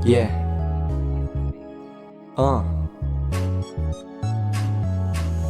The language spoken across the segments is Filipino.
Yeah.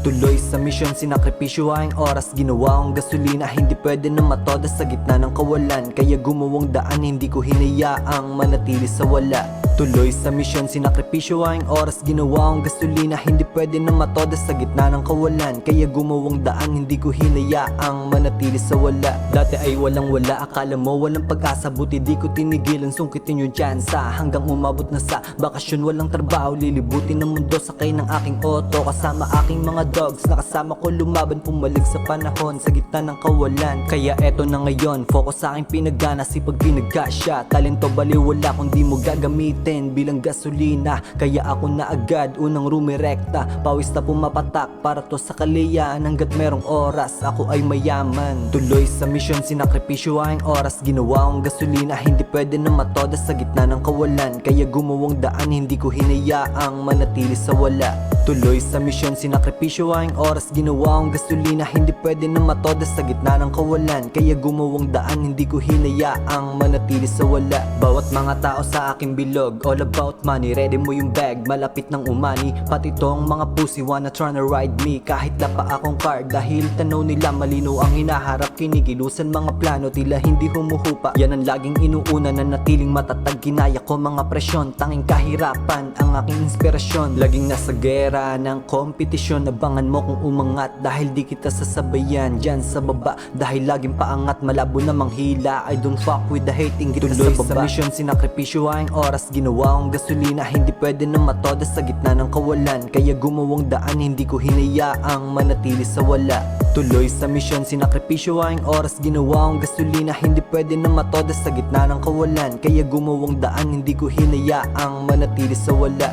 Tuloy sa misyon, sinakripisyo aking oras. Ginawa kong gasolina, hindi pwede na matoda sa gitna ng kawalan. Kaya gumawang daan, hindi ko hinayaang manatili sa wala. Tuloy sa misyon, sinakripisyo aking oras. Ginawa kong gasolina, hindi pwede na matoda sa gitna ng kawalan. Kaya gumawang daan, hindi ko hinayaang manatili sa wala. Dati ay walang wala, akala mo walang pag-asa. Buti di ko tinigilan, sungkitin yung tsansa. Hanggang umabot na sa bakasyon, walang trabaho. Lilibutin ng mundo, sakay ng aking auto. Kasama aking mga dogs, nakasama ko lumaban. Pumalig sa panahon, sa gitna ng kawalan. Kaya eto na ngayon, focus sa aking pinagana. Sipag pinagasya, talento baliwala kung di mo gagamitin bilang gasolina. Kaya ako na agad, unang rumirekta. Pawis na pumapatak, para to sa kalayaan. Hanggat merong oras, ako ay mayaman. Tuloy sa misyon, sinakripisyo aking oras. Ginawa kong gasolina, hindi pwede na matoda sa gitna ng kawalan. Kaya gumawang daan, hindi ko hinayaang manatili sa wala. Tuloy sa misyon, sinakripisyo aking oras. Ginawa kong gasolina, hindi pwede na matoda sa gitna ng kawalan. Kaya gumawang daan, hindi ko hinayaang manatili sa wala. Bawat mga tao sa aking bilog, all about money. Ready mo yung bag, malapit ng umani. Pati tong mga pussy wanna tryna ride me. Kahit na pa akong card, dahil tanaw nila malino ang hinaharap. Kinikilusan mga plano, tila hindi humuhupa. Yan ang laging inuuna, na natiling matatag. Ginaya ko mga presyon, tanging kahirapan ang aking inspirasyon. Laging nasa gera ng kompetisyon. Abangan mo kung umangat, dahil di kita sasabayan dyan sa baba. Dahil laging paangat, malabo namang hila. I don't fuck with the hating, kita sa baba. Tuloy sa mission, sinakripisyo aking oras. Ginawa kong gasolina, hindi pwede na matoda sa gitna ng kawalan. Kaya gumawang daan, hindi ko hinayaang manatili sa wala. Tuloy sa misyon, sinakripisyo aking oras. Ginawa kong gasolina, hindi pwede na matoda sa gitna ng kawalan. Kaya gumawang daan, hindi ko hinayaang manatili sa wala.